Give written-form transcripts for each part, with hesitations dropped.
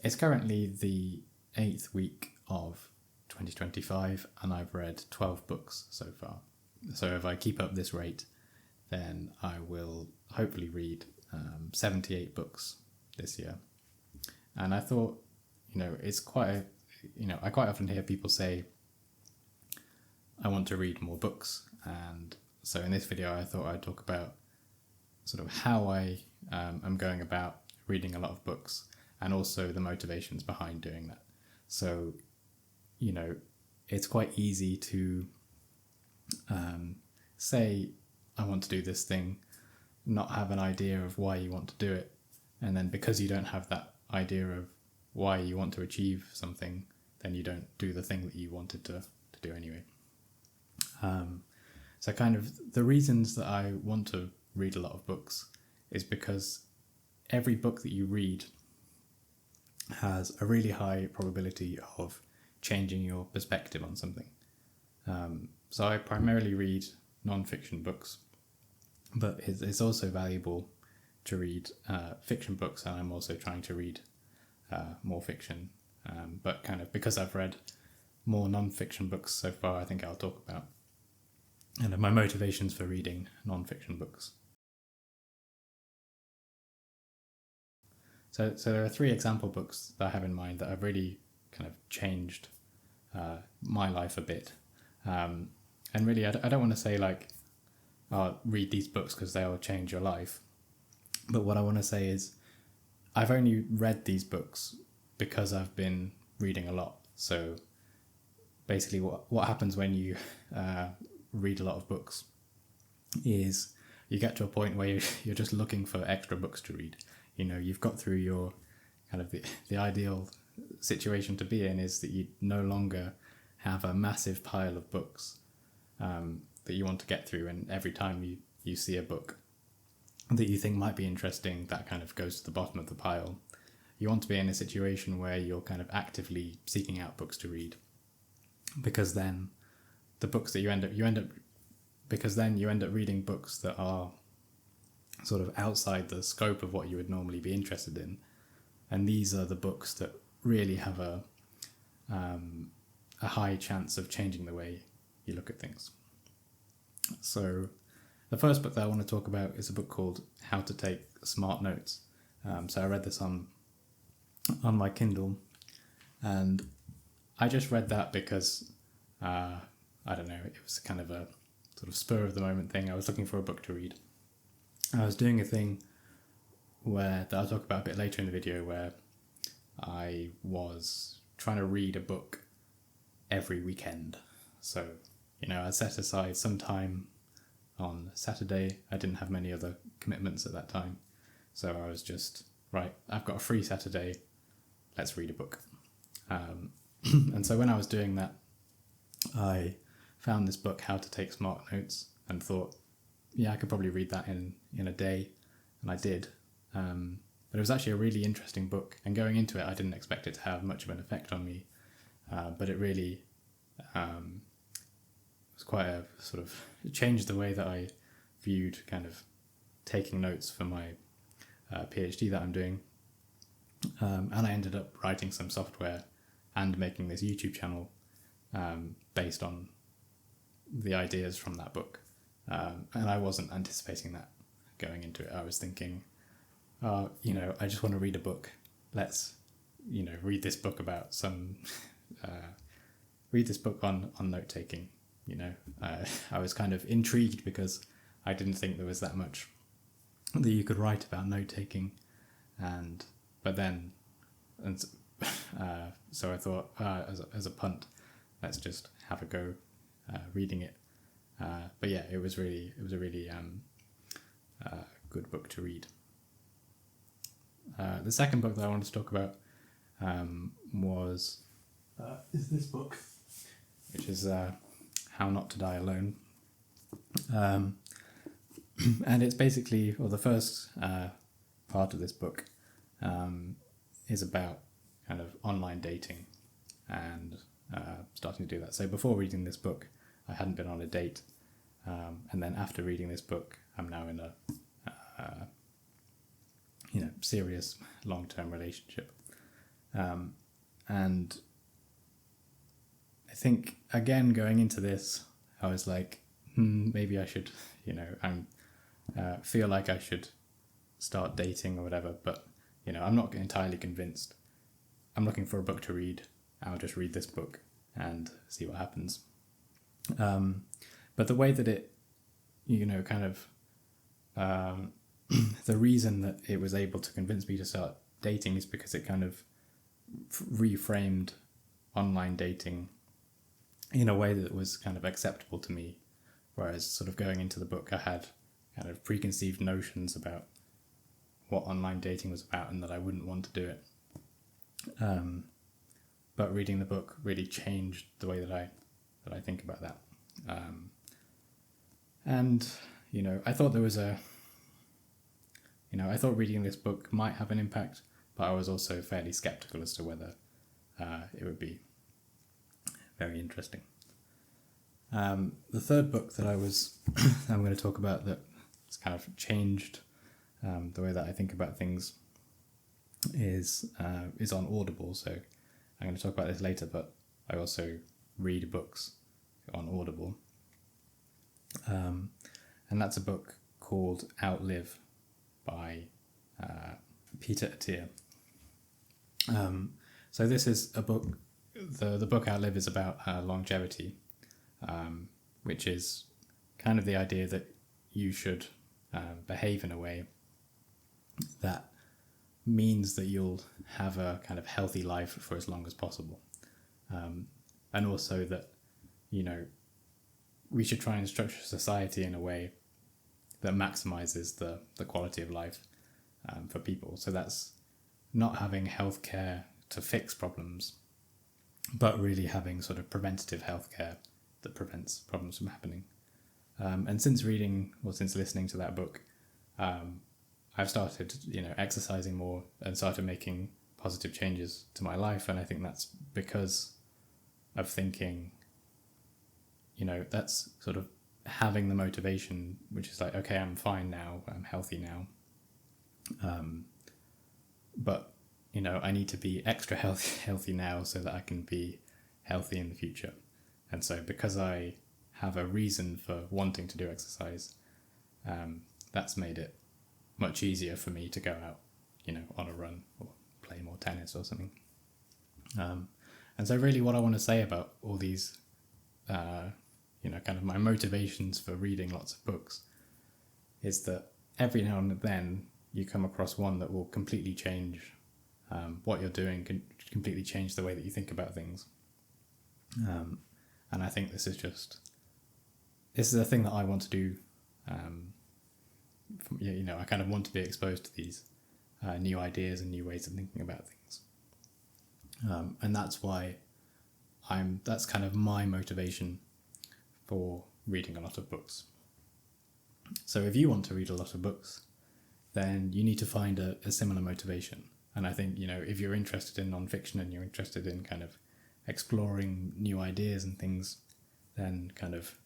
It's currently the 8th week of 2025 and I've read 12 books so far. So if I keep up this rate, then I will hopefully read 78 books this year. And I thought, it's I quite often hear people say, I want to read more books. And so in this video, I thought I'd talk about sort of how I am going about reading a lot of books and also the motivations behind doing that. So, it's quite easy to say, I want to do this thing, not have an idea of why you want to do it. And then because you don't have that idea of why you want to achieve something, then you don't do the thing that you wanted to do anyway. So kind of the reasons that I want to read a lot of books is because every book that you read has a really high probability of changing your perspective on something. So I primarily read non-fiction books, but it's also valuable to read fiction books, and I'm also trying to read more fiction. But kind of because I've read more non-fiction books so far, I think I'll talk about my motivations for reading non-fiction books. So there are 3 example books that I have in mind that have really kind of changed my life a bit. And really, I don't want to say read these books because they'll change your life. But what I want to say is I've only read these books because I've been reading a lot. So basically what happens when you read a lot of books is you get to a point where you're just looking for extra books to read. You've got through your kind of the ideal situation to be in is that you no longer have a massive pile of books that you want to get through, and every time you see a book that you think might be interesting, that kind of goes to the bottom of the pile. You want to be in a situation where you're kind of actively seeking out books to read, because then the books that you end up reading books that are sort of outside the scope of what you would normally be interested in, and these are the books that really have a high chance of changing the way you look at things. So the first book that I want to talk about is a book called How to Take Smart Notes. So I read this on my Kindle, and I just read that because I don't know, it was kind of a sort of spur of the moment thing. I was looking for a book to read. I was doing a thing that I'll talk about a bit later in the video, where I was trying to read a book every weekend. So, I set aside some time on Saturday. I didn't have many other commitments at that time. So I was just, right, I've got a free Saturday, let's read a book. And so when I was doing that, I found this book, How to Take Smart Notes, and thought, I could probably read that in a day, and I did. But it was actually a really interesting book, and going into it, I didn't expect it to have much of an effect on me, but it really was quite a sort of, it changed the way that I viewed kind of taking notes for my PhD that I'm doing, and I ended up writing some software and making this YouTube channel based on the ideas from that book. And I wasn't anticipating that going into it. I was thinking, I just want to read a book. Let's, read this book about read this book on note-taking. I was kind of intrigued because I didn't think there was that much that you could write about note-taking. So I thought, as a punt, let's just have a go reading it. But yeah, it was a really good book to read. The second book that I wanted to talk about is this book, which is How Not to Die Alone. And it's basically, the first part of this book is about kind of online dating and starting to do that. So before reading this book, I hadn't been on a date. And then after reading this book, I'm now in a serious long-term relationship. And I think, again, going into this, I was like, maybe I should, feel like I should start dating or whatever, but, I'm not entirely convinced. I'm looking for a book to read. I'll just read this book and see what happens. But the way that it, the reason that it was able to convince me to start dating is because it kind of reframed online dating in a way that was kind of acceptable to me. Whereas sort of going into the book, I had kind of preconceived notions about what online dating was about and that I wouldn't want to do it. But reading the book really changed the way that I think about that. And I thought there was I thought reading this book might have an impact, but I was also fairly skeptical as to whether it would be very interesting. The third book that I'm going to talk about that has kind of changed the way that I think about things is on Audible. So I'm going to talk about this later, but I also read books on Audible. And that's a book called Outlive by Peter Attia. So this is a book, the book Outlive is about longevity, which is kind of the idea that you should behave in a way that means that you'll have a kind of healthy life for as long as possible. And also that, we should try and structure society in a way that maximizes the quality of life for people. So that's not having healthcare to fix problems, but really having sort of preventative healthcare that prevents problems from happening. And since listening to that book, I've started, exercising more and started making positive changes to my life. And I think that's because of thinking, that's sort of having the motivation, which is like, okay, I'm fine now, I'm healthy now. But, I need to be extra healthy now so that I can be healthy in the future. And so because I have a reason for wanting to do exercise, that's made it much easier for me to go out, on a run or play more tennis or something. And so really what I want to say about all these, kind of my motivations for reading lots of books is that every now and then you come across one that will completely change what you're doing, can completely change the way that you think about things. And I think this is a thing that I want to do. I kind of want to be exposed to these new ideas and new ways of thinking about things. And that's why that's kind of my motivation for reading a lot of books. So if you want to read a lot of books, then you need to find a similar motivation. And I think, if you're interested in nonfiction and you're interested in kind of exploring new ideas and things, then kind of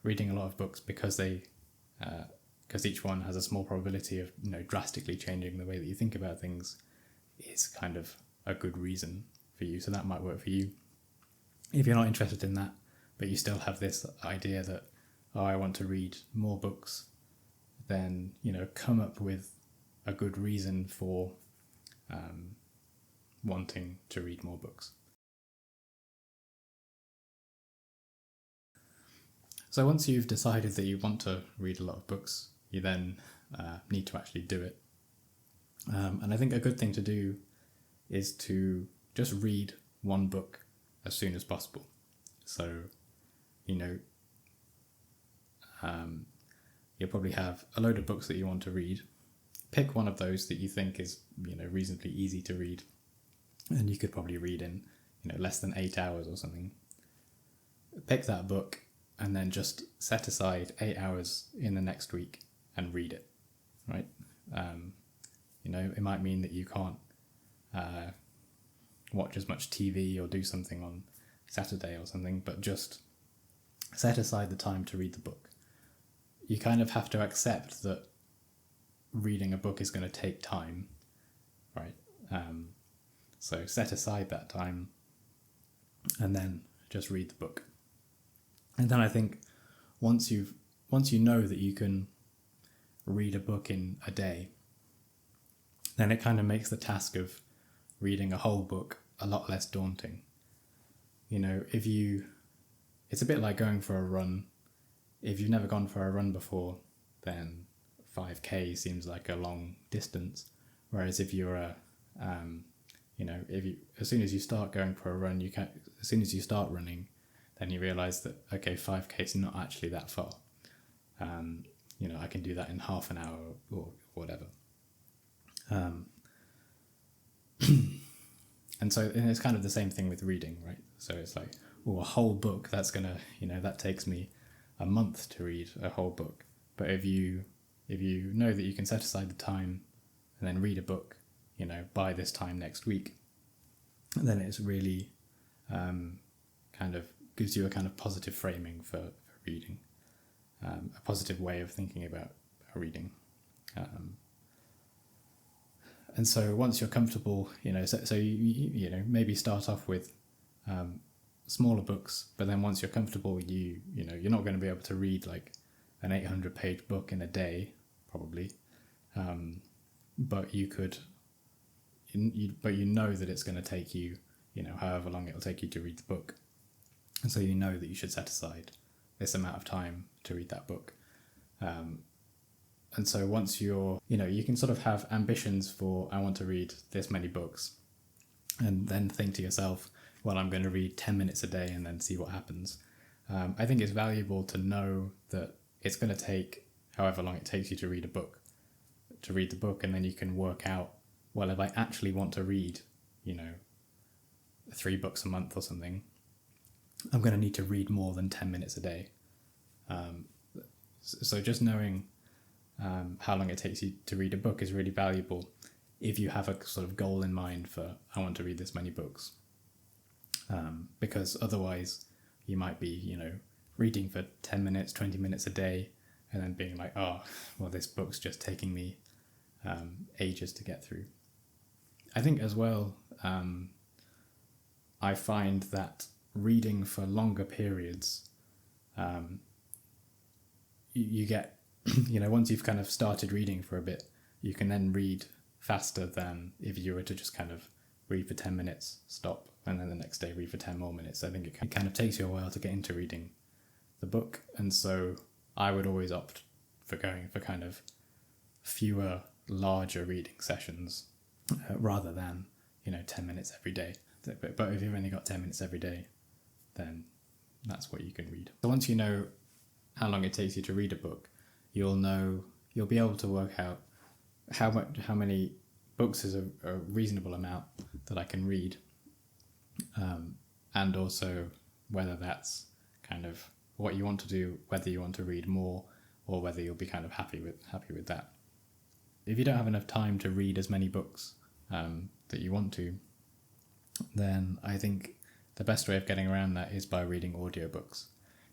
reading a lot of books because each one has a small probability of, drastically changing the way that you think about things is kind of a good reason for you. So that might work for you. If you're not interested in that, but you still have this idea that, I want to read more books, then, come up with a good reason for wanting to read more books. So once you've decided that you want to read a lot of books, you then need to actually do it. And I think a good thing to do is to just read one book as soon as possible. So, you'll probably have a load of books that you want to read. Pick one of those that you think is, reasonably easy to read, and you could probably read in, less than 8 hours or something. Pick that book and then just set aside 8 hours in the next week and read it, right? It might mean that you can't watch as much TV or do something on Saturday or something, but just set aside the time to read the book. You kind of have to accept that reading a book is going to take time, right? So set aside that time and then just read the book. And then I think once you know that you can read a book in a day, then it kind of makes the task of reading a whole book a lot less daunting. You know, it's a bit like going for a run. If you've never gone for a run before, then 5K seems like a long distance. Whereas if you're as soon as you start going for a run, as soon as you start running, then you realize that, okay, 5K is not actually that far. I can do that in half an hour or whatever. And it's kind of the same thing with reading, right? So it's like, a whole book, that's gonna, that takes me a month to read a whole book. But if you know that you can set aside the time and then read a book, by this time next week, then it's really kind of gives you a kind of positive framing for reading, a positive way of thinking about reading. And so once you're comfortable, so you maybe start off with smaller books, but then once you're comfortable, you're not going to be able to read like an 800-page book in a day, probably, but you could, but you know that it's going to take you, however long it'll take you to read the book, and so you know that you should set aside this amount of time to read that book. And so once you can sort of have ambitions for, I want to read this many books, and then think to yourself, well, I'm going to read 10 minutes a day and then see what happens. I think it's valuable to know that it's going to take however long it takes you to read the book, and then you can work out, well, if I actually want to read, 3 books a month or something, I'm going to need to read more than 10 minutes a day. So just knowing how long it takes you to read a book is really valuable if you have a sort of goal in mind for, I want to read this many books. Because otherwise you might be, reading for 10 minutes, 20 minutes a day, and then being like, oh, well, this book's just taking me ages to get through. I think as well, I find that reading for longer periods, you get, once you've kind of started reading for a bit, you can then read faster than if you were to just kind of read for 10 minutes, stop, and then the next day read for 10 more minutes. I think it kind of takes you a while to get into reading the book, and so I would always opt for going for kind of fewer, larger reading sessions rather than 10 minutes every day. But if you've only got 10 minutes every day, then that's what you can read. So once you know how long it takes you to read a book, you'll be able to work out how many books is a reasonable amount that I can read, and also whether that's kind of what you want to do, whether you want to read more or whether you'll be kind of happy with that. If you don't have enough time to read as many books that you want to, then I think the best way of getting around that is by reading audiobooks.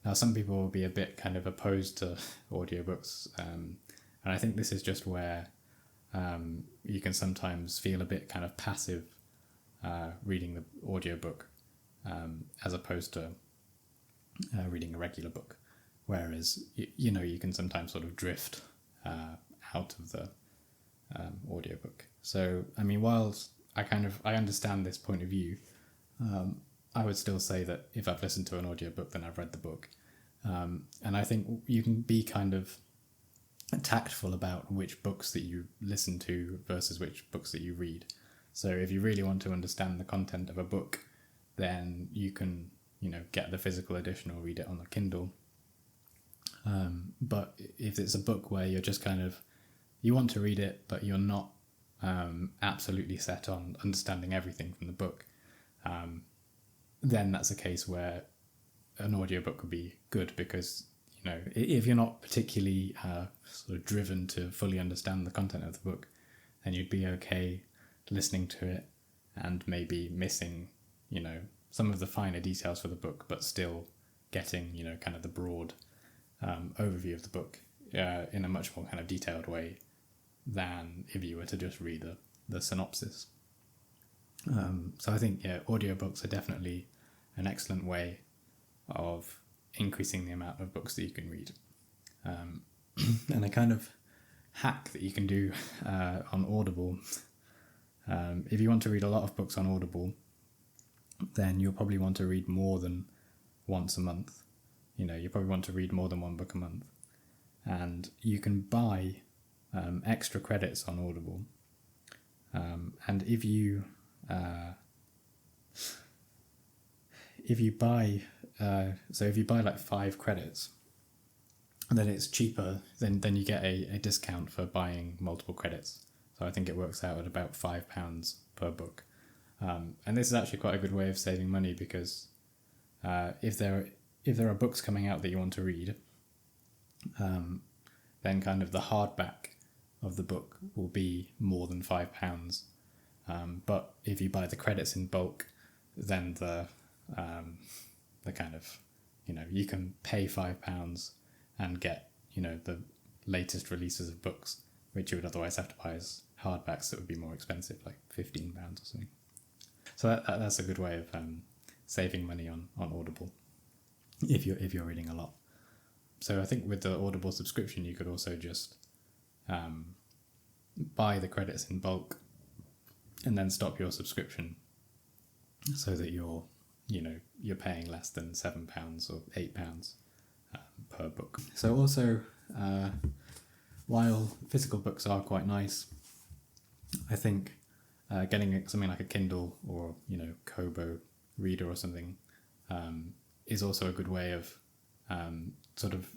Now, some people will be a bit kind of opposed to audiobooks, and I think this is just where you can sometimes feel a bit kind of passive reading the audiobook as opposed to reading a regular book, whereas you can sometimes sort of drift out of the audiobook. So I mean, whilst I understand this point of view, I would still say that if I've listened to an audiobook, then I've read the book. And I think you can be kind of tactful about which books that you listen to versus which books that you read. So if you really want to understand the content of a book, then you can, get the physical edition or read it on the Kindle. But if it's a book where you're just kind of, you want to read it, but you're not absolutely set on understanding everything from the book, then that's a case where an audiobook would be good, because if you're not particularly sort of driven to fully understand the content of the book, then you'd be okay listening to it and maybe missing some of the finer details for the book, but still getting kind of the broad overview of the book in a much more kind of detailed way than if you were to just read the synopsis. So I think, audiobooks are definitely an excellent way of increasing the amount of books that you can read. And a kind of hack that you can do on Audible, if you want to read a lot of books on Audible, then you'll probably want to read more than once a month. You probably want to read more than one book a month. And you can buy extra credits on Audible. And if you buy like 5 credits, then it's cheaper. Then you get a discount for buying multiple credits. So I think it works out at about £5 per book. And this is actually quite a good way of saving money, because if there are books coming out that you want to read, then kind of the hardback of the book will be more than £5. But if you buy the credits in bulk, then the kind of, you can pay £5 and get, the latest releases of books, which you would otherwise have to buy as hardbacks that would be more expensive, like £15 or something. So that's a good way of saving money on Audible if you're reading a lot. So I think with the Audible subscription, you could also just buy the credits in bulk and then stop your subscription, so that you're paying less than £7 or £8 per book. So also, while physical books are quite nice, I think getting something like a Kindle or Kobo reader or something is also a good way of sort of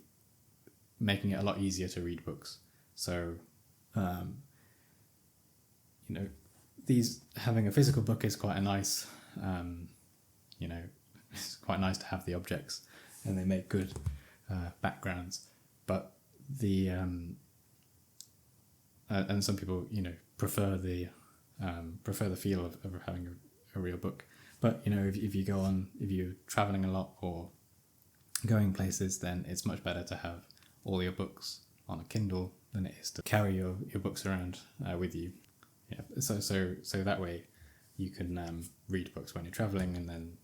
making it a lot easier to read books. So having a physical book is quite a nice, it's quite nice to have the objects, and they make good backgrounds. But and some people prefer the feel of having a real book. But if you're traveling a lot or going places, then it's much better to have all your books on a Kindle than it is to carry your books around with you. Yeah. So that way you can read books when you're traveling, and then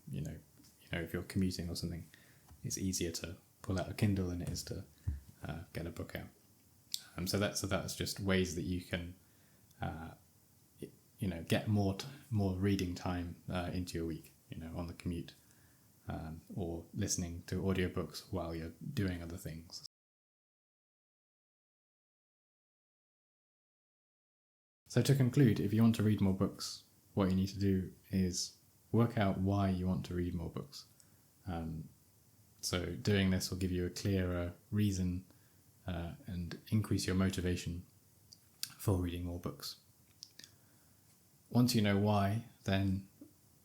if you're commuting or something, it's easier to pull out a Kindle than it is to get a book out. So that's just ways that you can get more reading time into your week, on the commute, or listening to audiobooks while you're doing other things. So to conclude, if you want to read more books, what you need to do is work out why you want to read more books. So doing this will give you a clearer reason and increase your motivation for reading more books. Once you know why, then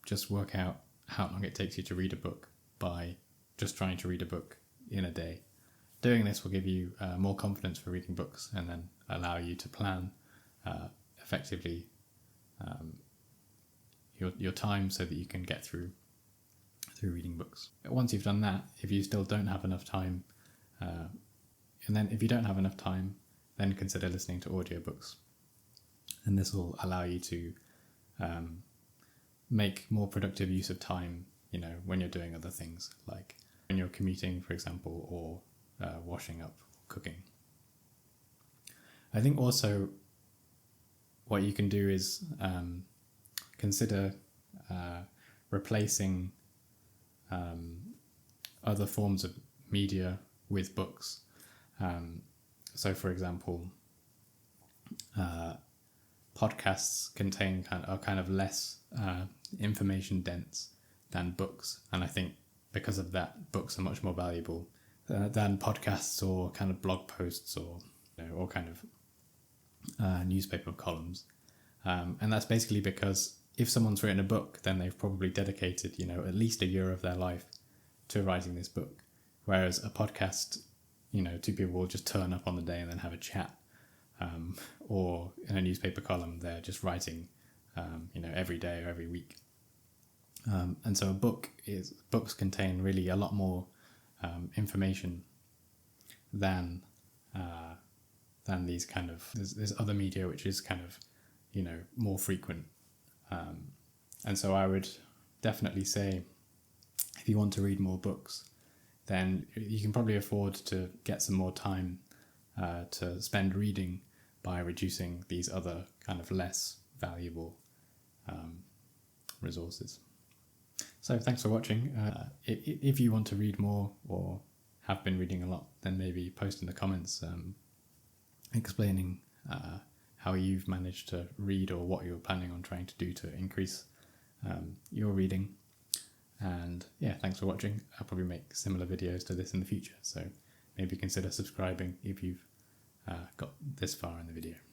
just work out how long it takes you to read a book by just trying to read a book in a day. Doing this will give you more confidence for reading books, and then allow you to plan effectively your time so that you can get through reading books. Once you've done that, if you still don't have enough time, and then if you don't have enough time, then consider listening to audiobooks. And this will allow you to make more productive use of time, when you're doing other things, like when you're commuting, for example, or washing up, or cooking. I think also what you can do is consider replacing other forms of media with books. So, for example, podcasts are kind of less information dense than books, and I think because of that, books are much more valuable than podcasts or kind of blog posts or or kind of newspaper columns. And that's basically because if someone's written a book, then they've probably dedicated at least a year of their life to writing this book, whereas a podcast, two people will just turn up on the day and then have a chat. Or in a newspaper column, they're just writing, every day or every week. And so books contain really a lot more information than these kind of there's other media which is kind of more frequent, And so I would definitely say, if you want to read more books, then you can probably afford to get some more time to spend reading by reducing these other kind of less valuable resources. So thanks for watching. If you want to read more or have been reading a lot, then maybe post in the comments explaining how you've managed to read or what you're planning on trying to do to increase your reading. And yeah, thanks for watching. I'll probably make similar videos to this in the future, so maybe consider subscribing if you've got this far in the video.